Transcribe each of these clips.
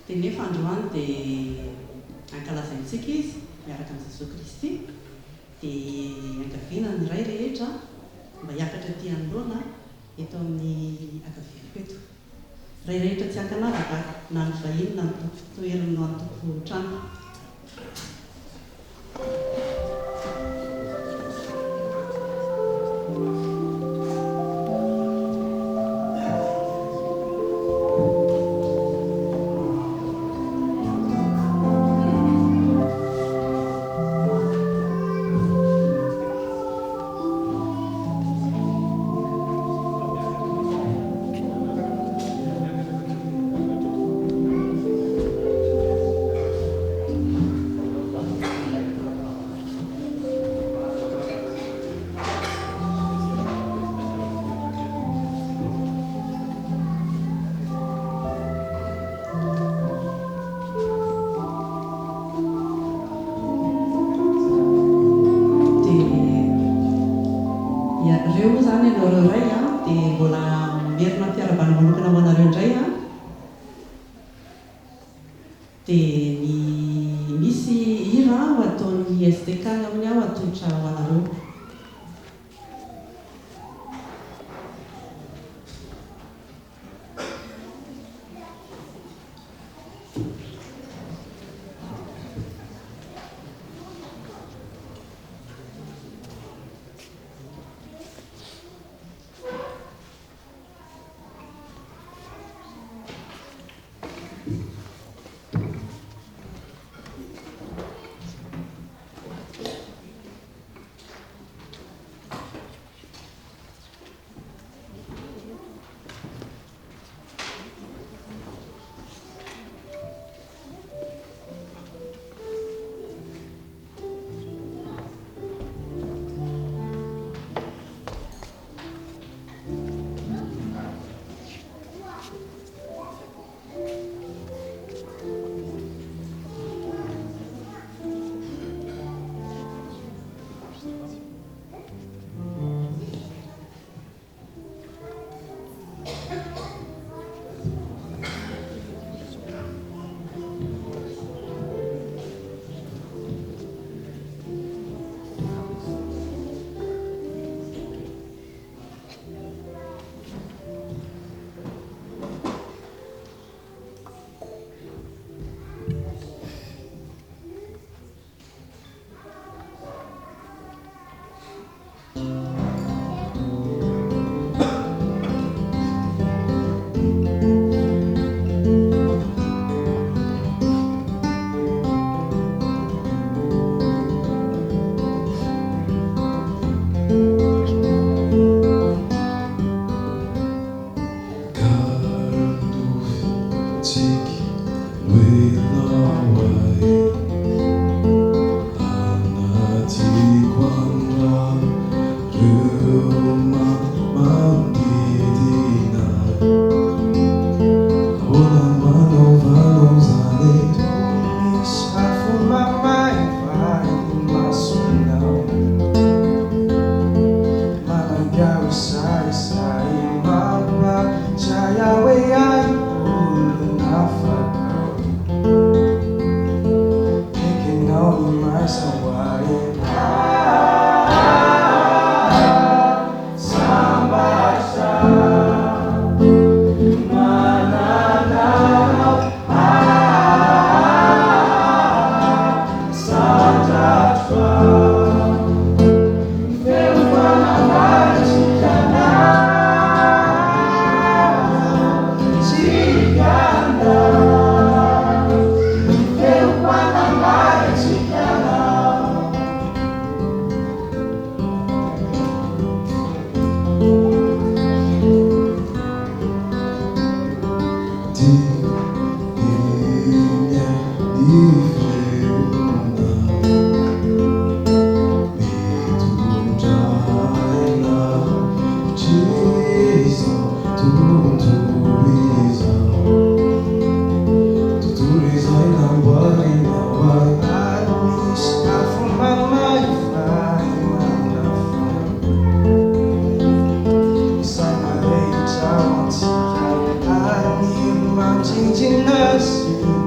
dia nefa androany dia ankalazaintsika izy miaraka amin'i Jesosy Kristy dia ankaviana ny ray rehetra mba hiakatra aty anoloana eto amin'ny ankaviako eto. Ray rehetra tsy ankanavaka na ny vahiny na ny tompo toerana na ny tompo trano. Changing us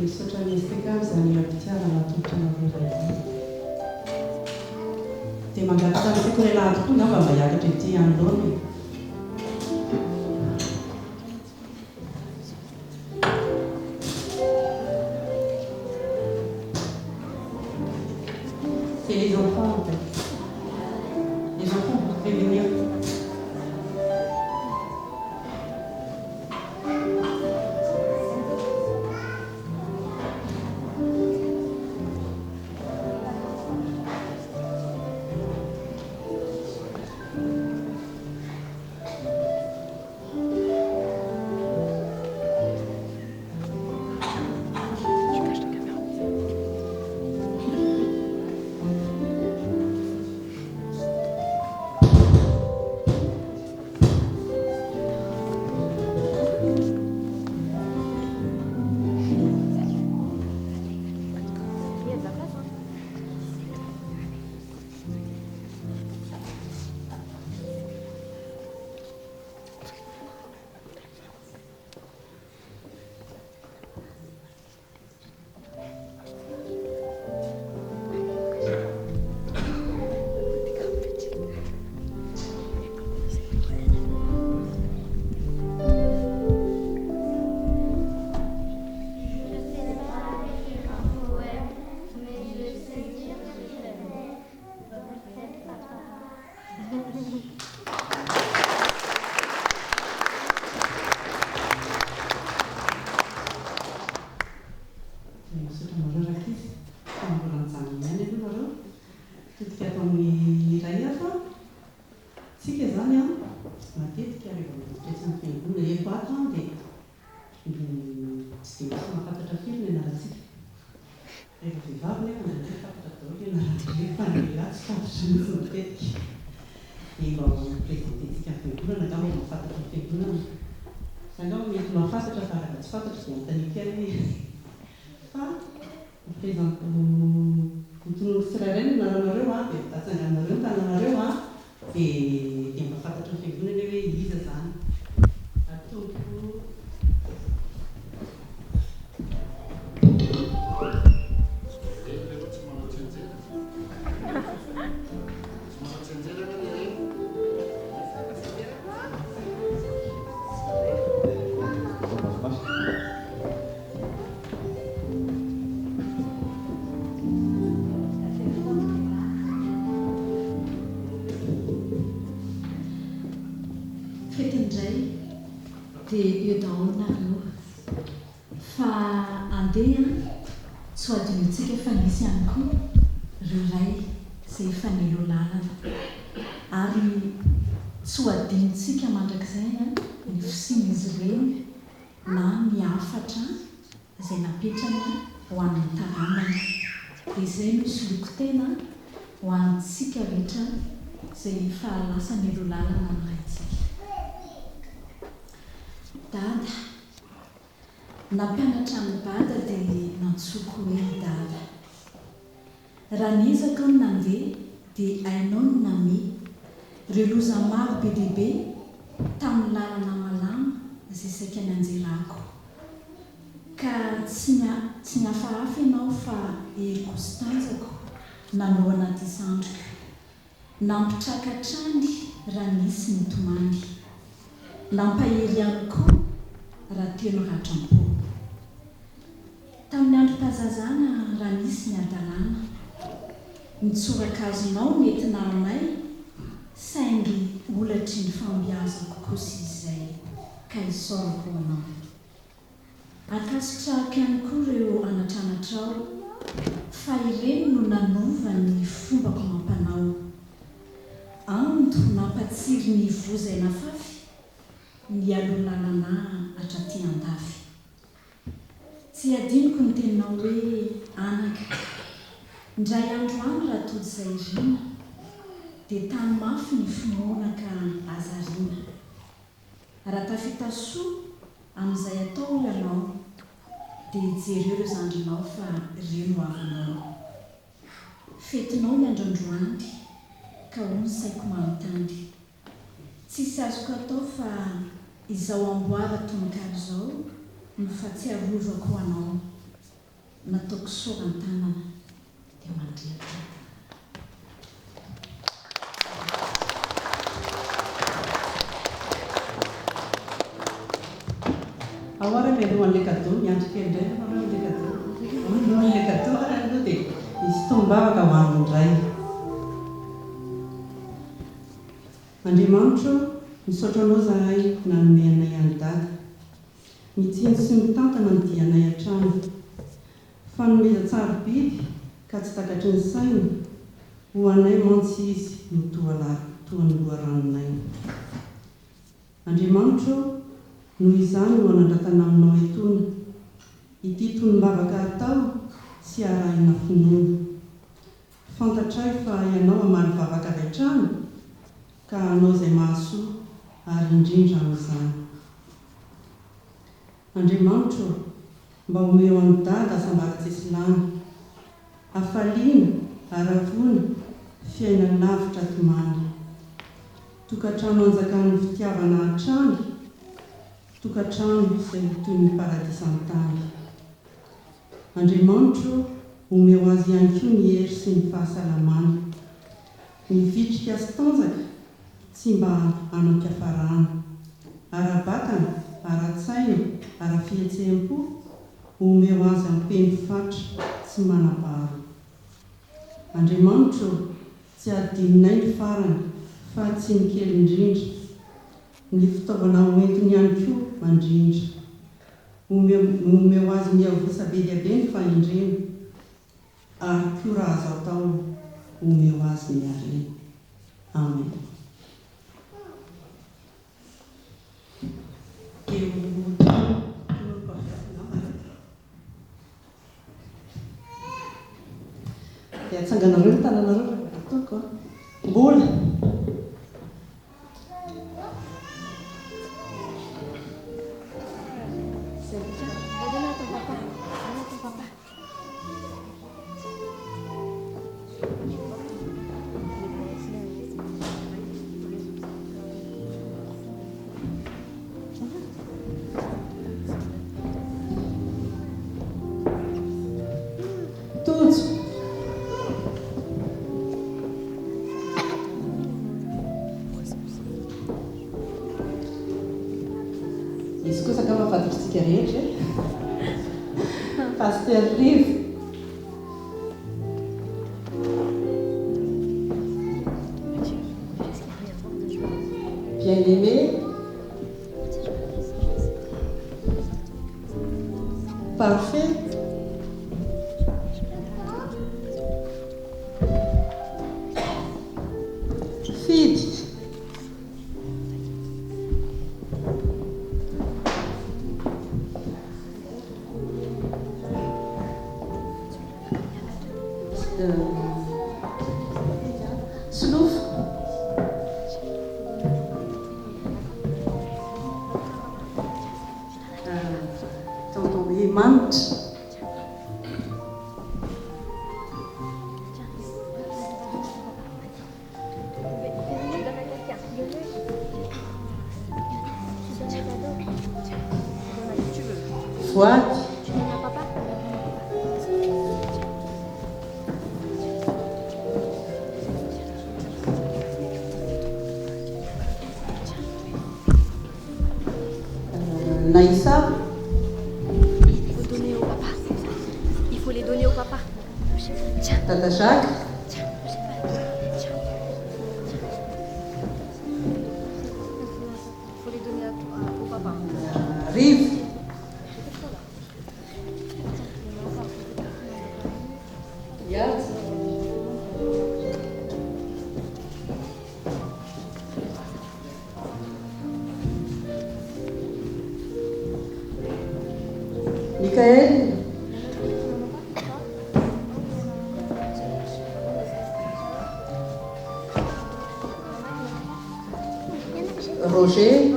misaotra miestika izany lapitiara atotrana iray dia mangataka ny teko ilay lahatokoa ngamba mba hiakatra ety anoloana. C'est les enfants en fait. Les enfants vous pouvez venir. Dia eo daholo nareo fa andeha tsy ho adinontsika fa nisy ihany koa ireo ray izay efa nelo lalana ary tsy ho adinontsika mandrakizay ny fisian'izy ireny na ny hafatra izay napetrana ho amin'ny taranana. Dia izay misy loko tena ho antsika rehetra izay efa lasa nelo lalana amin'iraintsika. Dada, nampianatra amin'ny bada dia nantsoko hoe dada. Raha niezaka ny nandeha dia hainao ny name ireo loza maro be lehibe tamin'ny lalana malama izay saika ny anjerako. Ka tsy nihafahafa ianao fa heriko sy tanjako nanao anaty zandriko. Nampitraka hatrany raha nisy nitomany. Nampahery ihany koa raha teno ratram-po. Tamin'ny andro tazazana raha nisy ny adalàna. Nitsorakazonao nentina aminay saingy olatry ny fambiazako kosa izay ka isaorako anao. Akasitrahako ihany koa ireo anatranatrao fa ireny no nanova ny fombako mampanao. Ando nampatsiry ny vozay nafafy ny alolalana hatraty andafy. Tsy adinoko ny teninao hoe anaka. Ndray andro any raha tody izay rina dia tany mafy ny finoana ka azariana. Raha tafita soa amin'izay atao ianao dia jereo ireo zandrinao fa ireo no avinao. Fetinao ny androandroandy ka hono saiko manontany. Tsisy azoko atao fa izao amboara tononkalo izao no fahatsiarovako anao. nataoko sorany tanana dia mandrehatra. ahoara mialohan'ilay cadeau miandry kely indray alohan'ilay cadeau alohan'ilay cadeau aloha dia misy tombavaka ho amin'indray. Andriamanitro, misaotra anao zahay nanome anay any dada, mitsiny sy mitantana ny dianay hatrany, fanomeza tsara bidy ka tsy takatry ny saina ho anay mantsy izy no toa ny loharanonay. Andriamanitro, noho izany no anandratana aminao etona ity tonom-bavaka atao sy arahina finoana. Fantatray fa ianao amaly vavaka avy hatrany ka anao izay mahasoa ary indrindra amin'izany. Andriamanitro, mba omeo amin'ny dada sambaratsesy lany, hafaliana, haravona, fiainana lavitra tomany, tokantrano anjakan'ny fitiavana hatrany, tokantrano izay toy ny paradisa an-tany. Andriamanitro, omeo azy ihany koa ny hery sy ny fahasalamana, ny vitrika sy tanjaka tsy mba hanam-piafarana, ara-batana, ara-tsaina, ara-fihetseham-po, omeo azy ampeny fatra tsy manam-paharo. Andriamanitro, tsy adininay ny farany fa tsy ny kely indrindra, ny fitaovana hoentiny ihany koa mandrindra. Omeo azy miavosa be dia be ny fahendrena, ary koa raha azo atao omeo azy ny harena. Amen. Dia atsanganareo ny tananareo rehefa ataoko mbola. Izy kosa ka mahafantatritsika rehetra Pasteur Rive. Bien-aimé, parfait, fide, sloef, mantra, voady, Naïssa. Il faut donner au papa. Il faut les donner au papa. Tiens. Tata Jacques. Tiens. Tiens. Il faut les donner au papa. Rive. Yad. Michael. Roger.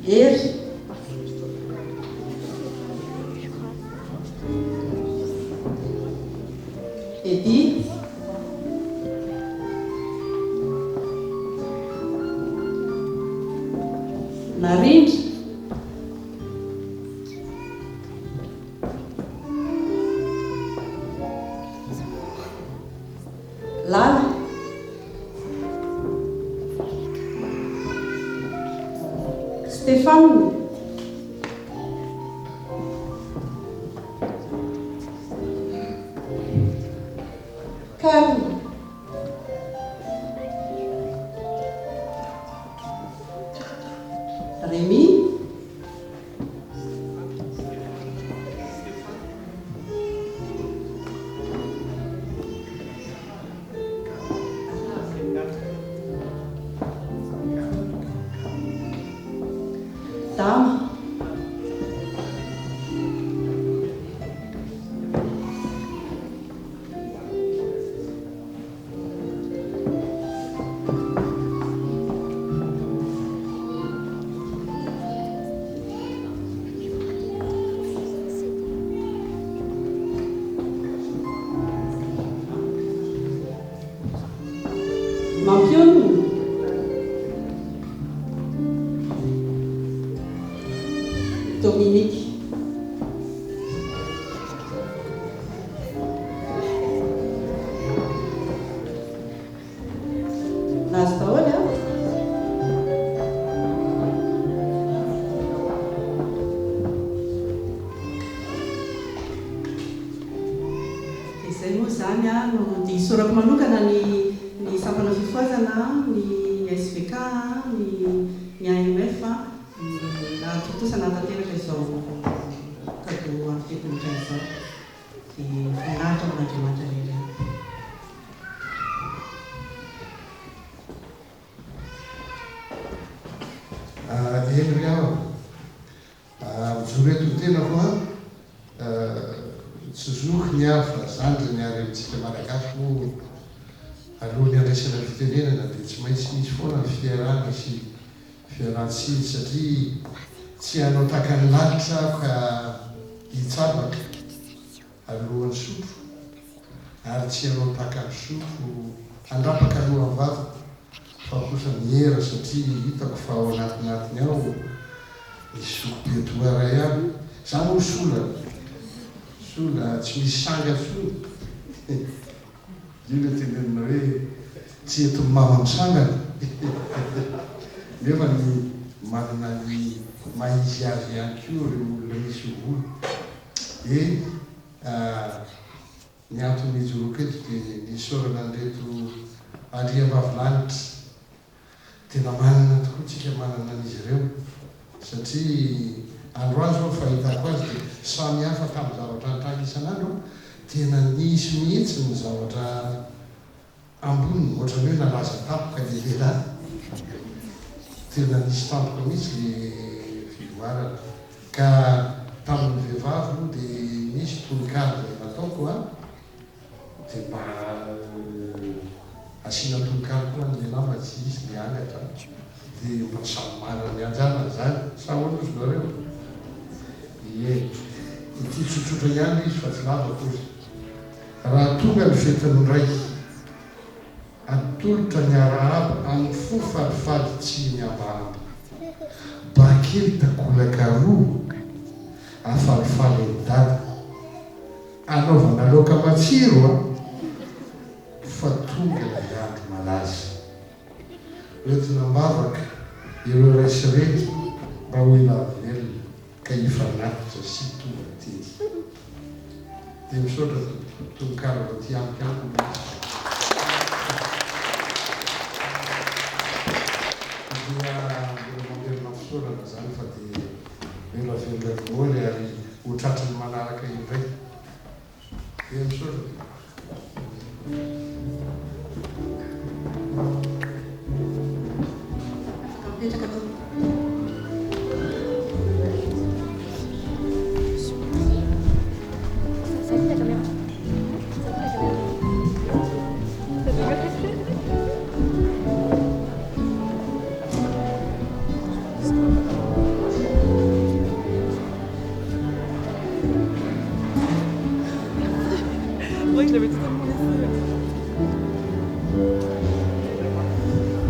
Er. Edy Narindra Lala Stéphane Carl Rémi Dama Mampion Dominique Nazy daholo a izay moa zany a no dia isorako manokana ny sampana fifoazana ny SVK ny AMF nahatotosana tanteraka izao kado amin'ny fetindray izao dia voninahitra amin'Andriamanitra rehetra. Eny aho mijoreto tena koa tsy zoky ny afa zany zany ary amintsika malagasy moa alohan'ny andraisana fitenenana dia tsy maintsy misy foana ny fiarana sy fiaran-tsiny satria tsy hanao takany lalitra ka hitsabaka alohan'ny sotro ary tsy hanao takany sotro handrapaka alohan'ny vava fa kosa mihera satria hitako fa ao anatinatiny ao isopetoaray aby za moa sola tsy misy sanga sola io le tenenina hoe tsy eto mama misangana nefa ny manana ny maizy azy ihany koa reo olona misy volo ny antony ijoroako eto dia nisorana anreto andriam-bavilanitra tena manana tokoa tsika manana an'izy ireo satria androany zao fahitako azy dia samy hafa tamin'ny zavatra nitranga isan'andro tena nisy mihitsy ny zavatra amboniny ohatrany hoe nalaza tampoka le lehilahy tena nisy tampoka mihitsy le fivoarana ka tamin'ny vehivavy moa dia nisy tononkalo zay nataoko a dia mba asiana tononkalo koa ny nama tsy isy ny angatra dia mba samy manana ny anjana zany sahoana izy nareo ity tsotsotra ihany izy fa tsy lavako izy raha tonga ny fetiny raiky atolotra ny araaba amin'ny fo falifaly tsy ny ambamba bakely takolaka roa afalifaly ny dada anaovana laoka matsiro a fa tonga ilay andro malaza oentina mbavaka ireo resyreky mba ho ilavelona ka hifanatitra sy tonga teny dia misaotra tononkalo ty amiko dia mamerina fisorana zany fa dia mila velona voaly ary hotratrany manaraka indray dia misaotra Petraka